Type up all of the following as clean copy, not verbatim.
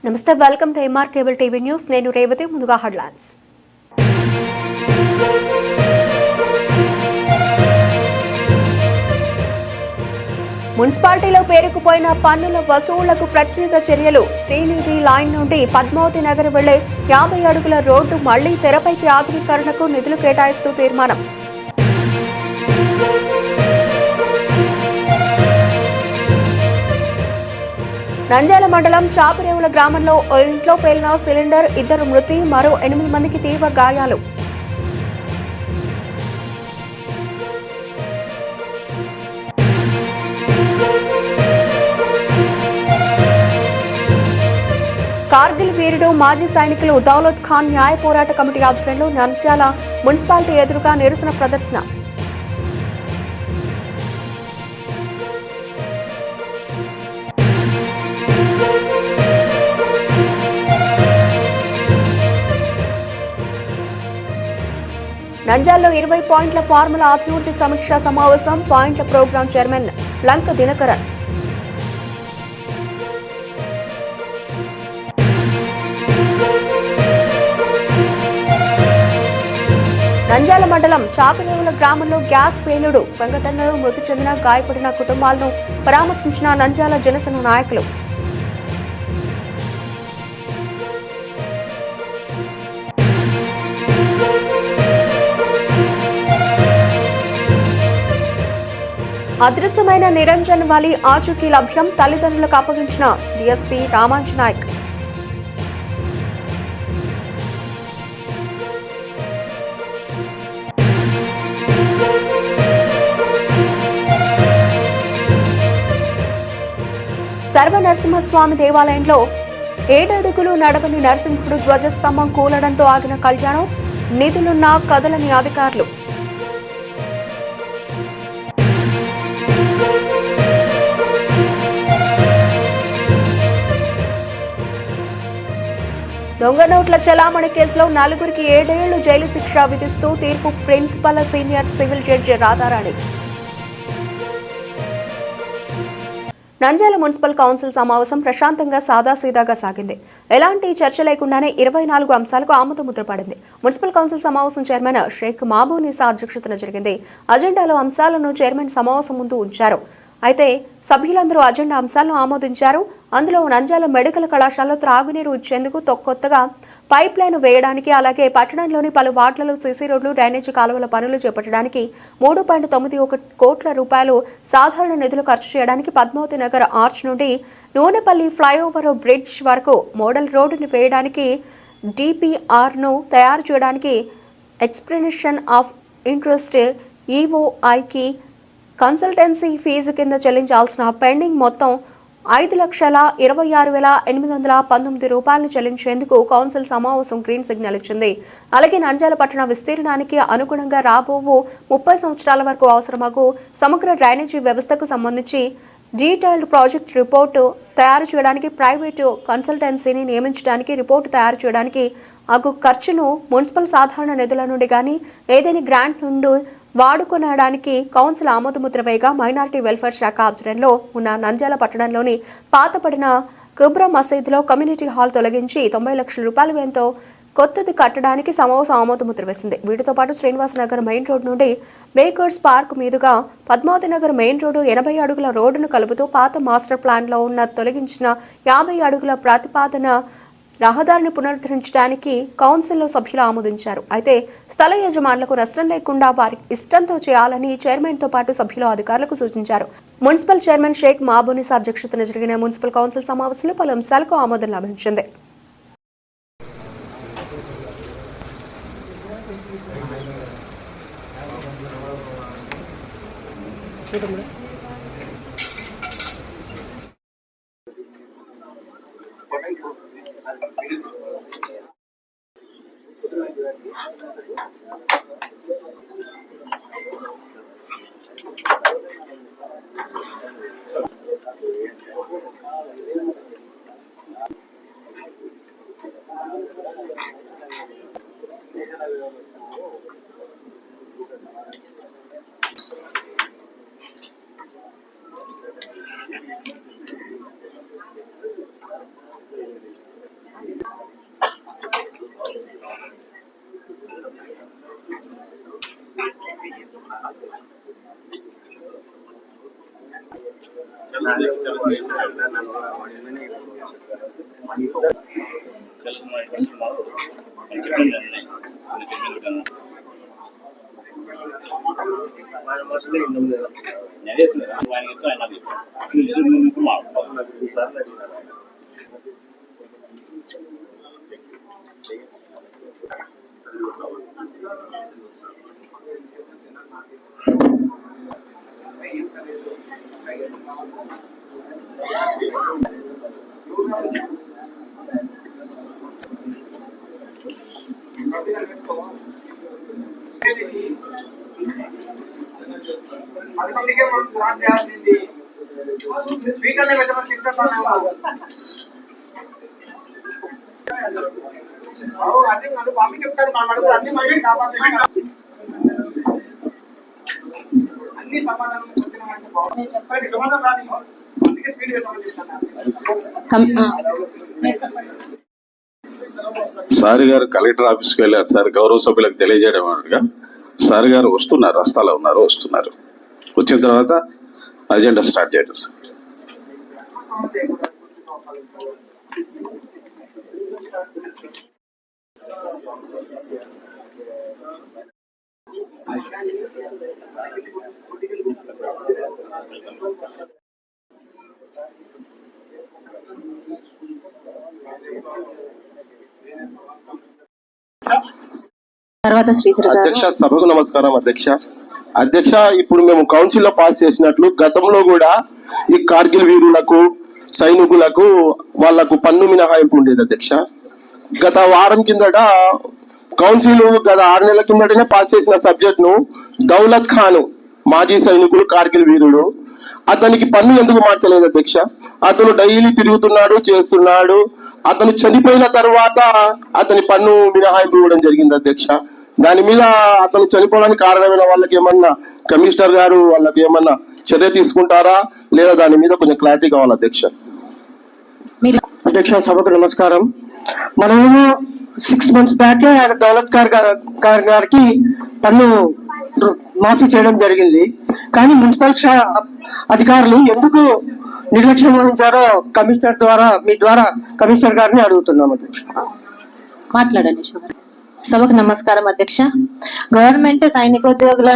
నమస్తే, welcome to MR cable TV news. నేను రేవతి. ముందుగా హెడ్లైన్స్. మున్సిపాలిటీలో పేరుకుపోయిన పన్నుల వసూళ్లకు ప్రత్యేక చర్యలు. శ్రీనిధి లైన్ నుండి పద్మావతి నగర్ వెళ్లే 50 అడుగుల రోడ్డు మళ్లీ తెరపైకి ఆధునీకరణకు నిధులు కేటాయిస్తూ తీర్మానం. నంద్యాల మండలం చాపరేవుల గ్రామంలో ఓ ఇంట్లో పేలిన సిలిండర్, 2 మృతి, మరో 8 మందికి తీవ్ర గాయాలు. కార్గిల్ వీరుడు మాజీ సైనికులు దౌలత్ ఖాన్ న్యాయ పోరాట కమిటీ ఆధ్వర్యంలో నంద్యాల మున్సిపాలిటీ ఎదురుగా నిరసన ప్రదర్శన. నంద్యాలలో 20 పాయింట్ల ఫార్ములా అభివృద్ధి సమీక్షా సమావేశం. పాయింట్ల ప్రోగ్రాం చైర్మన్ లంక దినకరన్. నంద్యాల మండలం చాపరేవుల గ్రామంలో గ్యాస్ పేలుడు సంఘటనలో మృతి చెందిన, గాయపడిన కుటుంబాలను పరామర్శించిన నంద్యాల జనసేన నాయకులు. అదృశ్యమైన నిరంజన్ వాలి ఆచూకీ లభ్యం. తల్లిదండ్రులకు అప్పగించిన డీఎస్పీ రామాంజ నాయక్. సర్వనరసింహస్వామి దేవాలయంలో 7 అడుగులు నడవని నరసింహుడు ధ్వజస్తంభం కూలడంతో ఆగిన కళ్యాణం. నిధులున్నా కదలని అధికారులు. దొంగ నోట్ల చలామణి కేసులో 4గురికి 7 ఏళ్లు జైలు శిక్ష విధిస్తూ తీర్పు. Principal senior civil judge Radharani. Nandyal municipal council సమావేశం ప్రశాంతంగా సాదాసీదాగా సాగింది. ఎలాంటి చర్చ లేకుండానే 24 అంశాలకు ఆమోదముద్ర పడింది. మున్సిపల్ కౌన్సిల్ సమావేశం చైర్మన్ షేక్ మహబూనిసా అధ్యక్షతన జరిగింది. అజెండాలో అంశాలను చైర్మన్ సమావేశం ముందు ఉంచారు. అయితే సభ్యులందరూ అజెండా అంశాలను ఆమోదించారు. అందులో నంద్యాల మెడికల్ కళాశాలలో త్రాగునీరు ఇచ్చేందుకు కొత్తగా పైప్ లైన్ వేయడానికి, అలాగే పట్టణంలోని పలు వార్డులలో సీసీ రోడ్లు, డ్రైనేజీ కాలువల పనులు చేపట్టడానికి 3.91 కోట్ల రూపాయలు సాధారణ నిధులు ఖర్చు చేయడానికి, పద్మావతి నగర్ ఆర్చ్ నుండి నూనెపల్లి ఫ్లైఓవర్ బ్రిడ్జ్ వరకు మోడల్ రోడ్డును వేయడానికి, డిపిఆర్ను తయారు చేయడానికి, ఎక్స్ప్లెనేషన్ ఆఫ్ ఇంట్రెస్ట్ ఈఓఐకి కన్సల్టెన్సీ ఫీజు కింద చెల్లించాల్సిన పెండింగ్ మొత్తం 5,26,819 రూపాయలను చెల్లించేందుకు కౌన్సిల్ సమావేశం గ్రీన్ సిగ్నల్ ఇచ్చింది. అలాగే నంద్యాల పట్టణ విస్తీర్ణానికి అనుగుణంగా రాబోవు 30 సంవత్సరాల వరకు అవసరమగు సమగ్ర డ్రైనేజీ వ్యవస్థకు సంబంధించి డీటెయిల్డ్ ప్రాజెక్ట్ రిపోర్టు తయారు చేయడానికి, ప్రైవేటు కన్సల్టెన్సీని నియమించడానికి, రిపోర్టు తయారు చేయడానికి అగు ఖర్చును మున్సిపల్ సాధారణ నిధుల నుండి కానీ ఏదైనా గ్రాంట్ నుండి వాడుకొనడానికి కౌన్సిల్ ఆమోదముద్ర వేయగా, మైనారిటీ వెల్ఫేర్ శాఖ ఆధ్వర్యంలో ఉన్న నంద్యాల పట్టణంలోని పాతపడిన కుబ్రా మసీదులో కమ్యూనిటీ హాల్ తొలగించి 90 లక్షల రూపాయల వ్యయంతో కొత్తది కట్టడానికి సమావేశం ఆమోదముద్ర వేసింది. వీటితో పాటు శ్రీనివాస నగర్ మెయిన్ రోడ్ నుండి బేకర్స్ పార్క్ మీదుగా పద్మావతి నగర్ మెయిన్ రోడ్డు 80 అడుగుల రోడ్డును కలుపుతూ పాత మాస్టర్ ప్లాన్ లో ఉన్న తొలగించిన 50 అడుగుల ప్రతిపాదన రహదారిని పునరుద్ధరించడానికి కౌన్సిల్లో సభ్యులు ఆమోదించారు. అయితే స్థల యజమానులకు నష్టం లేకుండా వారి ఇష్టంతో చేయాలని చైర్మన్తో పాటు సభ్యులు అధికారులకు సూచించారు. మున్సిపల్ చైర్మన్ షేక్ మహబూనిసా అధ్యక్షతన జరిగిన మున్సిపల్ కౌన్సిల్ సమావేశంలో పలు అంశాలకు ఆమోదం లభించింది. సార్ గారు కలెక్టర్ ఆఫీస్కి వెళ్ళారు సార్, గౌరవ సభ్యులకు తెలియజేయడం అనగా సార్ గారు వస్తున్నారు, రస్తాలో ఉన్నారు, వస్తున్నారు. వచ్చిన తర్వాత అజెండా స్టార్ట్ చేయడం సార్. అధ్యక్ష, సభకు నమస్కారం. అధ్యక్ష, ఇప్పుడు మేము కౌన్సిల్ లో పాస్ చేసినట్లు గతంలో కూడా ఈ కార్గిల్ వీరులకు, సైనికులకు వాళ్లకు పన్ను మినహాయింపు ఉండేది. అధ్యక్ష, గత వారం కిందట కౌన్సిల్ గత 6 నెలల కిందటనే పాస్ చేసిన సబ్జెక్ట్ ను దౌలత్ ఖాన్, మాజీ సైనికుడు, కార్గిల్ వీరుడు, అతనికి పన్ను ఎందుకు మార్చలేదు అధ్యక్ష? అతను డైలీ తిరుగుతున్నాడు, చేస్తున్నాడు. అతను చనిపోయిన తర్వాత అతని పన్ను మినహాయింపు ఇవ్వడం జరిగింది అధ్యక్ష. దాని మీద అతను చనిపోవడానికి కారణమైన వాళ్ళకి ఏమన్నా కమిషనర్ గారు వాళ్ళకి ఏమన్నా చర్య తీసుకుంటారా లేదా దాని మీద కొంచెం క్లారిటీ కావాలి అధ్యక్ష. అధ్యక్ష, సభకు నమస్కారం. మనము 6 months బ్యాకే దౌలత్ గారికి పన్ను మాఫీ చేయడం జరిగింది. కానీ మున్సిపల్ అధికారులు ఎందుకు నిర్లక్ష్యం వహించారో కమిషనర్ ద్వారా, మీ ద్వారా కమిషనర్ గారిని అడుగుతున్నాం అధ్యక్ష. మాట్లాడండి. సభకు నమస్కారం అధ్యక్ష. గవర్నమెంట్ సైనికోద్యోగుల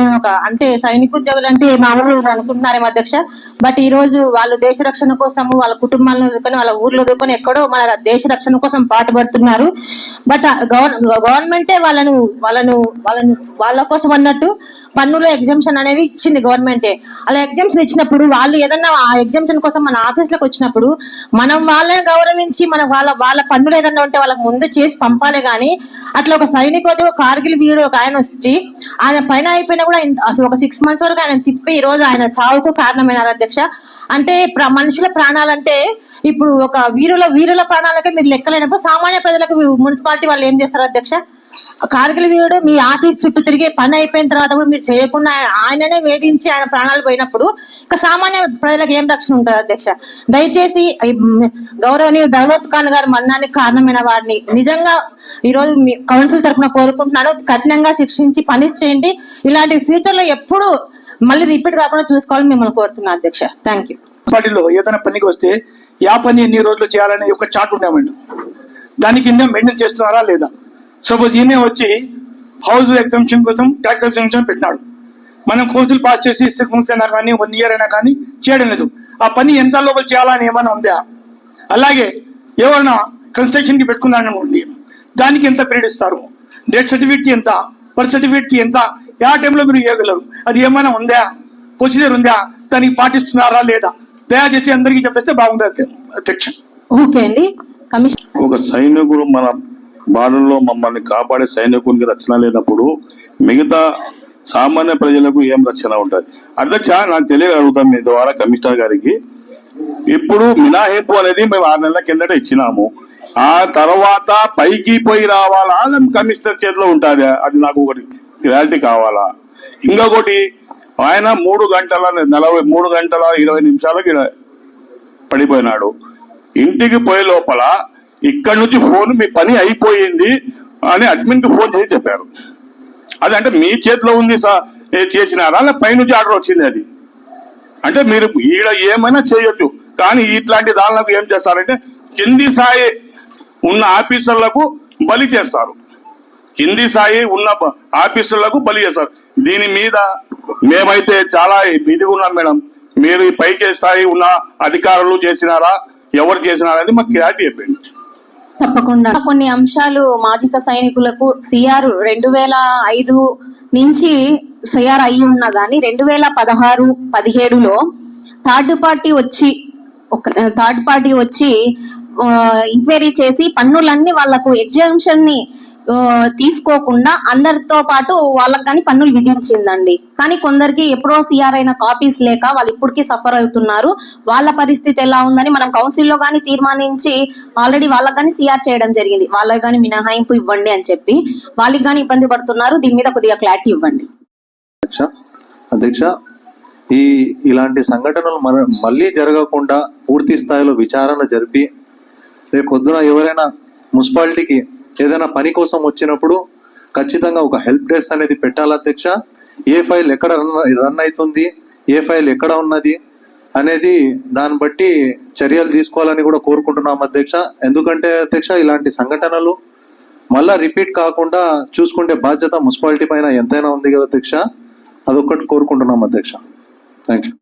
సైనికోద్యోగులు అంటే మామూలు అనుకుంటున్నారేమో అధ్యక్ష. బట్ ఈ రోజు వాళ్ళు దేశ రక్షణ కోసం వాళ్ళ కుటుంబాలను వదులుకొని, వాళ్ళ ఊర్లు వదులుకొని ఎక్కడో మన దేశ రక్షణ కోసం పాటుపడుతున్నారు. బట్ గవర్నమెంటే వాళ్ళ కోసం అన్నట్టు పన్నులో ఎగ్జామ్షన్ అనేది ఇచ్చింది గవర్నమెంటే. అలా ఎగ్జామ్షన్ ఇచ్చినప్పుడు వాళ్ళు ఏదన్నా ఆ ఎగ్జామ్షన్ కోసం మన ఆఫీస్లోకి వచ్చినప్పుడు మనం వాళ్ళని గౌరవించి వాళ్ళ పన్నులు ఏదన్నా ఉంటే వాళ్ళకి ముందు చేసి పంపాలి. కానీ అట్లా ఒక సైనికోద్యోగ కార్గిల్ వీరుడు ఒక ఆయన వచ్చి ఆయన పైన అయిపోయినా కూడా అసలు ఒక 6 months వరకు ఆయన తిప్పి ఈ రోజు ఆయన చావుకు కారణమైనారు అధ్యక్ష. అంటే మనుషుల ప్రాణాలంటే ఇప్పుడు ఒక వీరుల ప్రాణాలకే మీరు లెక్కలేనప్పుడు సామాన్య ప్రజలకు మున్సిపాలిటీ వాళ్ళు ఏం చేస్తారు అధ్యక్ష? కార్గిల్ వీరుడు మీ ఆఫీస్ చుట్టూ తిరిగే పని అయిపోయిన తర్వాత కూడా మీరు చేయకుండా ఆయననే వేధించి ఆయన ప్రాణాలు పోయినప్పుడు ఇక సామాన్య ప్రజలకు ఏం రక్షణ ఉంటుంది అధ్యక్ష? దయచేసి గౌరవనీయ దౌలత్ ఖాన్ గారు మరణానికి కారణమైన వారిని నిజంగా ఈ రోజు మీ కౌన్సిల్ తరఫున కోరుకుంటున్నాను, కఠినంగా శిక్షించి పనిష్ చేయండి. ఇలాంటి ఫ్యూచర్ లో ఎప్పుడు మళ్ళీ రిపీట్ కాకుండా చూసుకోవాలని మిమ్మల్ని కోరుతున్నాను అధ్యక్ష. Thank you. పార్టీలో ఏదైనా పనికి వస్తే ఆ పని ఎన్ని రోజులు చేయాలనే ఒక చార్ట్ ఉండేమండి. దానికి ఇన్నే మెయింటైన్ చేస్తున్నారా లేదా? సపోజ్ ఈయనే వచ్చి హౌస్ ఎగ్జామ్షన్ కోసం ట్యాక్స్ ఎగ్జామ్షన్ పెట్టినాడు. మనం కౌన్సిల్ పాస్ చేసి 6 months అయినా కానీ 1 year అయినా కానీ చేయడం లేదు. ఆ పని ఎంత లోపల చేయాలని ఏమైనా ఉందా? అలాగే ఎవరైనా కన్స్ట్రక్షన్కి పెట్టుకున్నారనుకోండి, దానికి ఎంత పీరియడ్ ఇస్తారు? డెత్ సర్టిఫికేట్కి ఎంత, బర్త్ సర్టిఫికేట్కి ఎంత, ఆ టైంలో మీరు ఇవ్వగలరు? అది ఏమైనా ఉందా? ప్రొసీజర్ ఉందా? దానికి పాటిస్తున్నారా లేదా? దయచేసి అందరికీ చెప్పేస్తే బాగుంటుంది అధ్యక్ష. ఓకే అండి. ఒక సైనికుడు మన బాణంలో మమ్మల్ని కాపాడే సైనికునికి రక్షణ లేనప్పుడు మిగతా సామాన్య ప్రజలకు ఏం రక్షణ ఉంటుంది? అధ్యక్ష, నాకు తెలియగలుగుతాం మీ ద్వారా కమిషనర్ గారికి. ఇప్పుడు మినహాయింపు అనేది మేము 6 నెలల కిందట ఇచ్చినాము. ఆ తర్వాత పైకి పోయి రావాలా కమిషనర్ చేతిలో ఉంటుందా? అది నాకు ఒకటి క్లారిటీ కావాలా. ఇంకొకటి, ఆయన 3 గంటల 20 నిమిషాలకి పడిపోయినాడు. ఇంటికి పోయే లోపల ఇక్కడ నుంచి ఫోన్ మీ పని అయిపోయింది అని అడ్మిన్ కి ఫోన్ చేసి చెప్పారు. అది అంటే మీ చేతిలో ఉంది చేసినారా, పైనుంచి ఆర్డర్ వచ్చింది? అది అంటే మీరు ఈడ ఏమైనా చేయొచ్చు, కానీ ఇట్లాంటి దానిలకు ఏం చేస్తారంటే కింది స్థాయి ఉన్న ఆఫీసర్లకు బలి చేస్తారు. కింది స్థాయి ఉన్న ఆఫీసర్లకు బలి చేస్తారు. దీని మీద మేమైతే చాలా ఇదిగా ఉన్నాం మేడం. మీరు ఈ పైకి స్థాయి ఉన్న అధికారులు చేసినారా, ఎవరు చేసినారా అని మాకు క్లారిటీ చెప్పండి. తప్పకుండా కొన్ని అంశాలు మాజిక సైనికులకు సిఆర్ 2005 నుంచి సిఆర్ అయ్యి ఉన్నా గానీ 2016-17లో థర్డ్ పార్టీ వచ్చి ఎంక్వైరీ చేసి పన్నులన్నీ వాళ్లకు ఎగ్జామ్షన్ ని తీసుకోకుండా అందరితో పాటు వాళ్ళకి కానీ పన్నులు విధించిందండి. కానీ కొందరికి ఎప్పుడో సిఆర్ అయిన కాపీస్ లేక వాళ్ళు ఇప్పటికీ సఫర్ అవుతున్నారు. వాళ్ళ పరిస్థితి ఎలా ఉందని మనం కౌన్సిల్లో కానీ తీర్మానించి ఆల్రెడీ వాళ్ళకి కానీ సిఆర్ చేయడం జరిగింది. వాళ్ళకి కానీ మినహాయింపు ఇవ్వండి అని చెప్పి వాళ్ళకి కానీ ఇబ్బంది పడుతున్నారు. దీని మీద కొద్దిగా క్లారిటీ ఇవ్వండి. అధ్యక్ష, ఇలాంటి సంఘటనలు మళ్ళీ జరగకుండా పూర్తి స్థాయిలో విచారణ జరిపి రేపు పొద్దున ఎవరైనా మున్సిపాలిటీకి ఏదైనా పని కోసం వచ్చినప్పుడు ఖచ్చితంగా ఒక హెల్ప్ డెస్క్ అనేది పెట్టాలి అధ్యక్ష. ఏ ఫైల్ ఎక్కడ రన్ అవుతుంది, ఏ ఫైల్ ఎక్కడ ఉన్నది అనేది దాన్ని బట్టి చర్యలు తీసుకోవాలని కూడా కోరుకుంటున్నాం అధ్యక్ష. ఎందుకంటే అధ్యక్ష ఇలాంటి సంఘటనలు మళ్ళా రిపీట్ కాకుండా చూసుకుంటే బాధ్యత మున్సిపాలిటీ పైన ఎంతైనా ఉంది కదా అధ్యక్ష. అదొక్కటి కోరుకుంటున్నాం అధ్యక్ష. Thank you.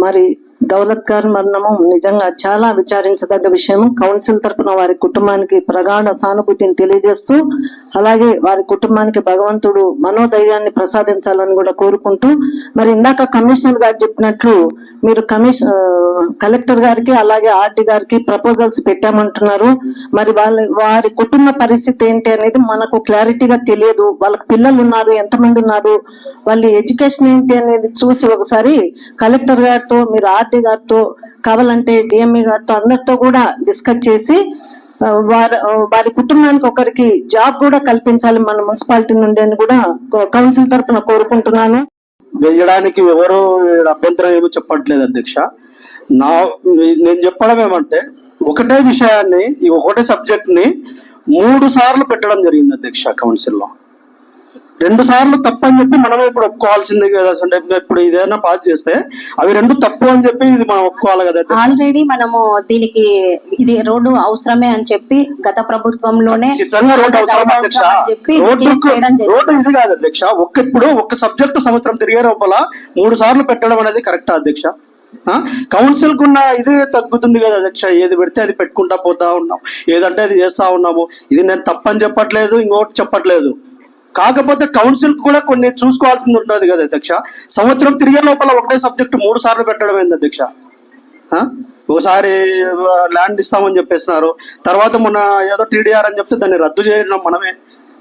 మరి దౌలత్ గారి మరణము నిజంగా చాలా విచారించదగ్గ విషయం. కౌన్సిల్ తరపున వారి కుటుంబానికి ప్రగాఢ సానుభూతిని తెలియజేస్తూ అలాగే వారి కుటుంబానికి భగవంతుడు మనోధైర్యాన్ని ప్రసాదించాలని కూడా కోరుకుంటూ, మరి ఇందాక కమిషనర్ గారు చెప్పినట్లు మీరు కలెక్టర్ గారికి అలాగే ఆర్డీ గారికి ప్రపోజల్స్ పెట్టామంటున్నారు. మరి వారి కుటుంబ పరిస్థితి ఏంటి అనేది మనకు క్లారిటీగా తెలియదు. వాళ్ళకి పిల్లలు ఉన్నారు, ఎంతమంది ఉన్నారు, వాళ్ళ ఎడ్యుకేషన్ ఏంటి అనేది చూసి ఒకసారి కలెక్టర్ గారితో, మీరు ఆర్డీ గారితో, కావాలంటే డిఎంఈ గారితో అందరితో కూడా డిస్కస్ చేసి వారి కుటుంబానికి ఒకరికి జాబ్ కూడా కల్పించాలి మన మున్సిపాలిటీ నుండి అని కూడా కౌన్సిల్ తరఫున కోరుకుంటున్నాను. వేయడానికి ఎవరు అభ్యంతరం ఏమో చెప్పట్లేదు అధ్యక్ష. నేను చెప్పడం ఏమంటే ఒకటే విషయాన్ని, ఈ ఒకటే సబ్జెక్ట్ ని 3 సార్లు పెట్టడం జరిగింది అధ్యక్ష కౌన్సిల్లో. 2 సార్లు తప్పు అని చెప్పి మనమే ఇప్పుడు ఒప్పుకోవాల్సిందే కదా. అంటే ఇప్పుడు ఇదేనా పాస్ చేస్తే అవి 2 తప్పు అని చెప్పి ఇది మనం ఒప్పుకోవాలి కదా. ఆల్రెడీ మనము దీనికి ఇది రోడ్డు అవసరమే అని చెప్పి గత ప్రభుత్వంలోనే రోడ్డు ఇది కాదు అధ్యక్ష. ఇప్పుడు ఒక సబ్జెక్టు సంవత్సరం తిరిగే లోపల 3 సార్లు పెట్టడం అనేది కరెక్టా అధ్యక్ష? కౌన్సిల్ కున్న ఇది తగ్గుతుంది కదా అధ్యక్ష. ఏది పెడితే అది పెట్టుకుంటా పోతా ఉన్నాం, ఏదంటే అది చేస్తా ఉన్నాము. ఇది నేను తప్పని చెప్పట్లేదు, ఇంకోటి చెప్పట్లేదు. కాకపోతే కౌన్సిల్ కూడా కొన్ని చూసుకోవాల్సింది ఉంటుంది కదా అధ్యక్ష. సంవత్సరం తిరిగే లోపల ఒకటే సబ్జెక్టు 3 సార్లు పెట్టడం ఏంది అధ్యక్ష? ఒకసారి ల్యాండ్ ఇస్తామని చెప్పేసినారు, తర్వాత మొన్న ఏదో టీడీఆర్ అని చెప్తే దాన్ని రద్దు చేయడం మనమే,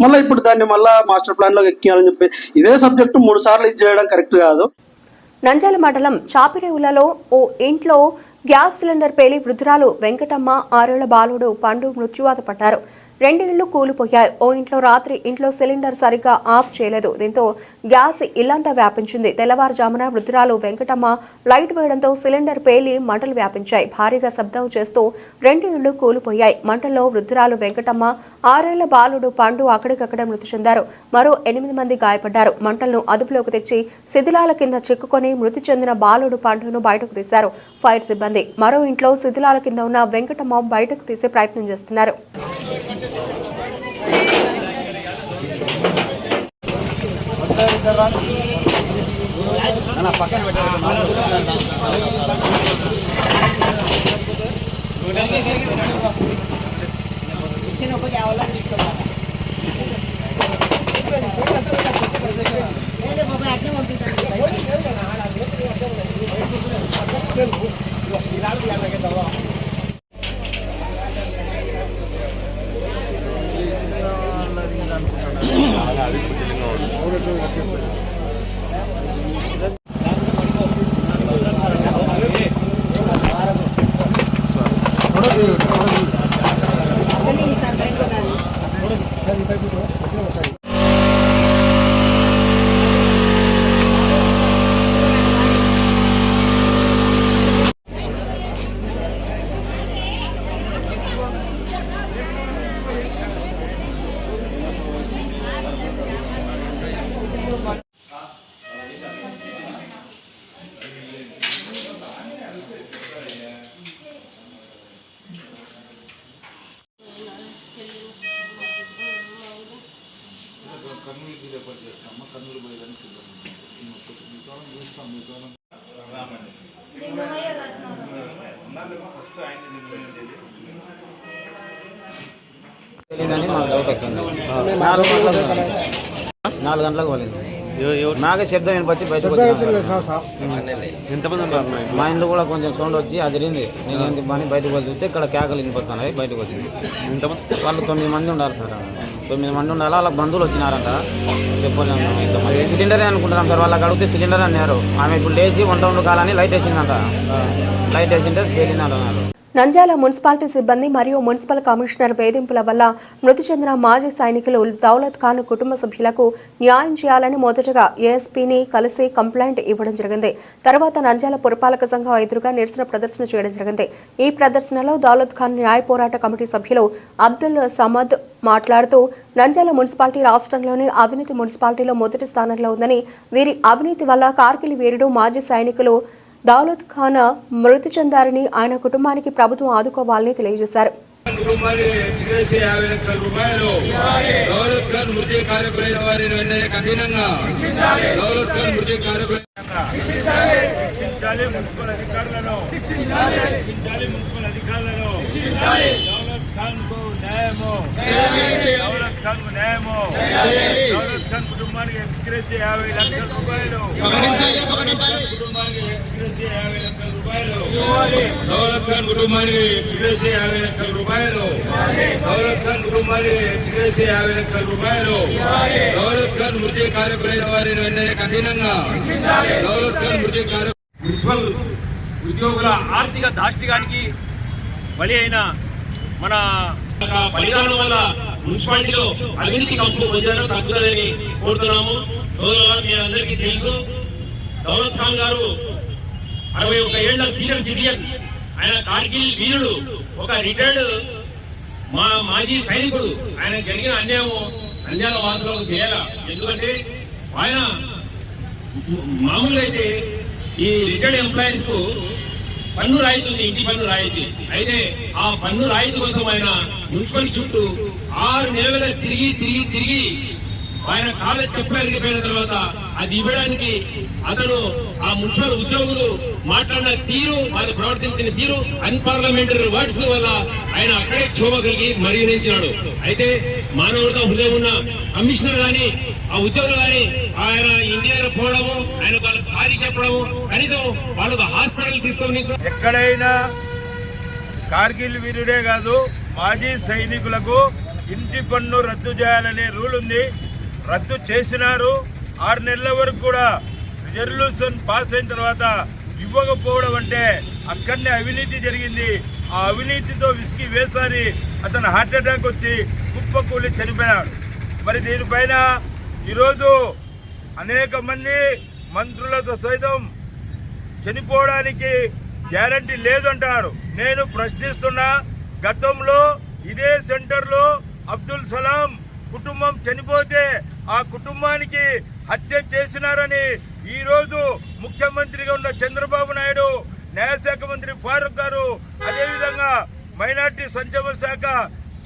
మళ్ళీ ఇప్పుడు దాన్ని మళ్ళీ మాస్టర్ ప్లాన్ లో ఎక్కియాలని చెప్పి ఇదే సబ్జెక్టు 3 సార్లు ఇది చేయడం కరెక్ట్ కాదు. నంద్యాల మండలం చాపిరేవులలో ఓ ఇంట్లో గ్యాస్ సిలిండర్ పేలి వృద్ధురాలు వెంకటమ్మ, 6 ఏళ్ల బాలుడు పండు మృత్యువాత పడ్డారు. 2 ఇళ్లు కూలిపోయాయి. ఓ ఇంట్లో రాత్రి ఇంట్లో సిలిండర్ సరిగ్గా ఆఫ్ చేయలేదు. దీంతో గ్యాస్ ఇల్లంతా వ్యాపించింది. తెల్లవారుజామున వృద్ధురాలు వెంకటమ్మ లైట్ వేయడంతో సిలిండర్ పేలి మంటలు వ్యాపించాయి. భారీగా శబ్దం చేస్తూ 2 ఇళ్లు కూలిపోయాయి. మంటల్లో వృద్ధురాలు వెంకటమ్మ, 6 ఏళ్ల బాలుడు పండు అక్కడికక్కడే మృతి చెందారు. మరో 8 మంది గాయపడ్డారు. మంటలను అదుపులోకి తెచ్చి శిథిలాల కింద చిక్కుకొని మృతి చెందిన బాలుడు పండును బయటకు తీశారు ఫైర్ సిబ్బంది. మరో ఇంట్లో శిథిలాల కింద ఉన్న వెంకటమ్మ బయటకు తీసే ప్రయత్నం చేస్తున్నారు. తెలియదని మాకు డౌట్ వచ్చింది. 4 గంటలకు పోలేదు. నాకే శబ్దం వినిపించి బయటకు మా ఇంట్లో కూడా కొంచెం సౌండ్ వచ్చి అదిరింది. నేను ఏంటి పని బయటకు వచ్చి చూస్తే ఇక్కడ కేకలు వినిపిస్తున్నాయి. బయటకు వచ్చింది. వాళ్ళు 9 మంది ఉండాలి సార్. 9 మంది ఉండాలి. వాళ్ళ బంధువులు వచ్చినారంట. చెప్పలేము. సిలిండరే అనుకుంటున్నాం సార్. వాళ్ళకి అడిగితే సిలిండర్ అన్నారు. ఆమె ఇప్పుడు లేచి వంట కాలని లైట్ వేసిందంట. లైట్ వేసింటే తేలిందంట అన్నారు. నంద్యాల మున్సిపాలిటీ సిబ్బంది మరియు మున్సిపల్ కమిషనర్ వేధింపుల వల్ల మృతి చెందిన మాజీ సైనికులు దౌలత్ ఖాన్ కుటుంబ సభ్యులకు న్యాయం చేయాలని మొదటగా ఏఎస్పీని కలిసి కంప్లైంట్ ఇవ్వడం జరిగింది. తర్వాత నంద్యాల పురపాలక సంఘం ఎదురుగా నిరసన ప్రదర్శన చేయడం జరిగింది. ఈ ప్రదర్శనలో దౌలత్ ఖాన్ న్యాయ పోరాట కమిటీ సభ్యులు అబ్దుల్ సమద్ మాట్లాడుతూ నంద్యాల మున్సిపాలిటీ రాష్ట్రంలోని అవినీతి మున్సిపాలిటీలో మొదటి స్థానంలో ఉందని, వీరి అవినీతి వల్ల కార్గిల్ వీరుడు మాజీ సైనికులు దౌలత్ ఖాన్ మృతి చెందారని, ఆయన కుటుంబానికి ప్రభుత్వం ఆదుకోవాలని తెలియజేశారు. కుటుంబానికి ఎక్స్గ్రేషియా 50 లక్షల రూపాయలు. దౌలత్ ఖాన్ కుటుంబానికి ఎక్స్గ్రేషియా 50 లక్షల రూపాయలు. దౌలత్ ఖాన్ కుటుంబానికి ఎక్స్గ్రేషియా 50 లక్షల రూపాయలు. దౌలత్ ఖాన్ మృతి కారకులైన వారిని వెంటనే కఠినంగా దౌలత్ ఖాన్ మృతి కారకులు. మున్సిపల్ ఉద్యోగుల ఆర్థిక దాష్టికానికి బలి అయిన మన బలిదానం వల్ల మున్సిపాలిటీలో అవినీతి కంపు పొందారో తగ్గుతుందని కోరుతున్నాము. సోదరులారా, మీ అందరికీ తెలుసు, దౌలత్ ఖాన్ గారు 61 ఏళ్ల సీనియర్ సిటిజన్. ఆయన కార్గిల్ వీరుడు, ఒక రిటైర్డ్ మాజీ సైనికుడు. ఆయన జరిగిన అన్యాయ వాదులకు చేయాల. ఎందుకంటే ఆయన మామూలుగా అయితే ఈ రిటైర్డ్ ఎంప్లాయీస్ కు పన్ను రాయితీ ఉంది, ఇంటి పన్ను రాయితీ. అయితే ఆ పన్ను రాయితీ కోసం ఆయన మున్సిపల్ చుట్టూ 6 నెలలుగా తిరిగి ఆయన కాలేజ్ చెప్పులు ఎరిగిపోయిన తర్వాత అది ఇవ్వడానికి అతను ఆ మున్సిపల్ ఉద్యోగులు మాట్లాడిన తీరు, వారు ప్రవర్తించిన తీరు, అన్పార్లమెంటరీ వర్డ్స్ వల్ల ఆయన అక్కడే క్షోభ కలిగి మరిగించినాడు. అయితే మానవుడితో హృదయం ఉన్న కమిషనర్ గాని ఆ ఉద్యోగులు గాని ఆయన ఇండియాలో పోవడము, ఆయన వాళ్ళకి సారీ చెప్పడము, కనీసం వాళ్ళకు హాస్పిటల్ తీసుకొని ఎక్కడైనా కార్గిల్ వీరుడే కాదు మాజీ సైనికులకు ఇంటి పన్ను రద్దు చేయాలనే రూల్ ఉంది. రద్దు చేసినారు. 6 నెలల వరకు కూడా రిజల్యూషన్ పాస్ అయిన తర్వాత ఇవ్వకపోవడం అంటే అక్కడనే అవినీతి జరిగింది. ఆ అవినీతితో విసిగి వేసారి అతను హార్ట్ అటాక్ వచ్చి కుప్పకూలి చనిపోయినాడు. మరి దీనిపైన ఈరోజు అనేక మంది మంత్రులతో సైతం చనిపోవడానికి గ్యారంటీ లేదంటారు. నేను ప్రశ్నిస్తున్నా, గతంలో ఇదే సెంటర్లో అబ్దుల్ సలాం కుటుంబం చనిపోతే ఆ కుటుంబానికి హత్య చేసినారని ఈరోజు ముఖ్యమంత్రిగా ఉన్న చంద్రబాబు నాయుడు, న్యాయశాఖ మంత్రి ఫారూక్ గారు, అదేవిధంగా మైనార్టీ సంక్షేమ శాఖ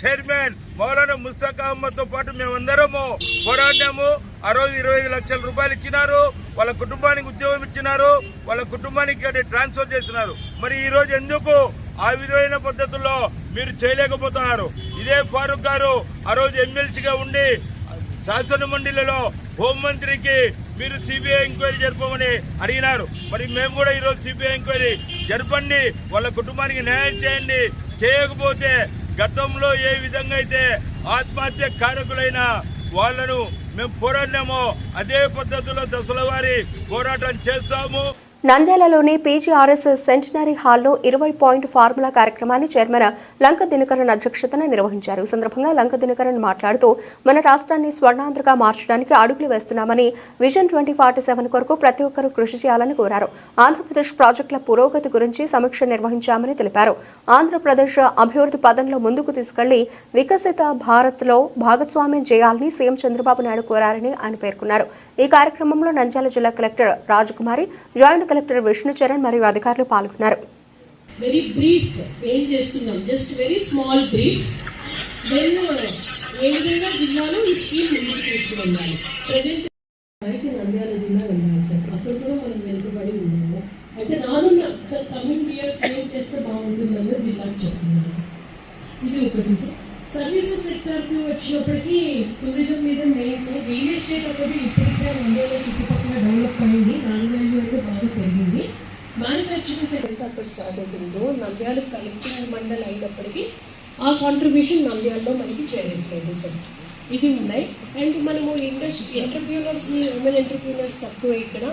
చైర్మన్ మౌలానా ముస్తక్ అహ్మద్ తో పాటు మేమందరము పోరాడినాము. ఆ రోజు 25 లక్షల రూపాయలు ఇచ్చినారు. వాళ్ళ కుటుంబానికి ఉద్యోగం ఇచ్చినారు. వాళ్ళ కుటుంబానికి ట్రాన్స్ఫర్ చేసినారు. మరి ఈ రోజు ఎందుకు ఆ విధమైన పద్ధతుల్లో మీరు చేయలేకపోతున్నారు? ఇదే ఫారూక్ గారు ఆ రోజు ఎమ్మెల్సీగా ఉండి శాసన మండలిలో హోంమంత్రికి మీరు సిబిఐ ఎంక్వైరీ జరపమని అడిగినారు. మరి మేము కూడా ఈరోజు సిబిఐ ఎంక్వైరీ జరపండి, వాళ్ళ కుటుంబానికి న్యాయం చేయండి. చేయకపోతే గతంలో ఏ విధంగా అయితే ఆత్మహత్య కారకులైన వాళ్లను మేము పోరాడినామో అదే పద్ధతిలో దశల వారి పోరాటం చేస్తాము. నంద్యాలలోని పీజీఆర్ఎస్ సెంటినరీ హాల్లో 20 పాయింట్ ఫార్ములా కార్యక్రమాన్ని చైర్మన్ లంక దినకరన్ అధ్యక్షతన నిర్వహించారు. ఈ సందర్భంగా లంక దినకరన్ మాట్లాడుతూ మన రాష్ట్రాన్ని స్వర్ణాంధ్రగా మార్చడానికి అడుగులు వేస్తున్నామని, విజన్ 2047 కొరకు ప్రతి ఒక్కరూ కృషి చేయాలని కోరారు. ఆంధ్రప్రదేశ్ ప్రాజెక్టుల పురోగతి గురించి సమీక్ష నిర్వహించామని తెలిపారు. ఆంధ్రప్రదేశ్ అభివృద్ధి పదంలో ముందుకు తీసుకెళ్లి వికసిత భారత్లో భాగస్వామ్యం చేయాలని సీఎం చంద్రబాబు నాయుడు కోరారని ఆయన పేర్కొన్నారు. ఈ కార్యక్రమంలో నంద్యాల జిల్లా collector Rajakumari, joint collector Vishnu Charan మరియు అధికారులు పాల్గొన్నారు. వెరీ బ్రీఫ్ ఏం చేస్తున్నాం, just very small brief. Then ఏ విధంగా జిల్లాలో ఈ స్కీమ్ ముందుకు తీసుకువెళ్ళాలి. ప్రజెంట్ నంద్యాల జిల్లా వెళ్ళాలి సార్. అక్కడ కూడా మనం వెనుక ఉంటుందన్నది జిల్లాకు చెప్తున్నాను సార్. ఇది ఒకటి సార్. సర్వీసెస్ సెక్టర్కి వచ్చినప్పటికీ టూరిజం మీద మెయిన్ సార్. రియల్ ఎస్టేట్ అనేది ఇప్పటికే నంద్యాల చుట్టుపక్కల డెవలప్ అయింది, దాని వాల్యూ అయితే బాగా పెరిగింది. మ్యానుఫ్యాక్చరింగ్ సెక్టర్ అక్కడ స్టార్ట్ అవుతుందో నంద్యాల కలెక్టింగ్ మండల్ అయినప్పటికీ ఆ కాంట్రిబ్యూషన్ నంద్యాలలో మనకి చేరట్లేదు సార్. ఇది ఉన్నాయి. అండ్ మనము ఎంటర్ప్రీనర్స్ని, ఉమెన్ ఎంటర్ప్రీనర్స్ తక్కువ ఇక్కడ.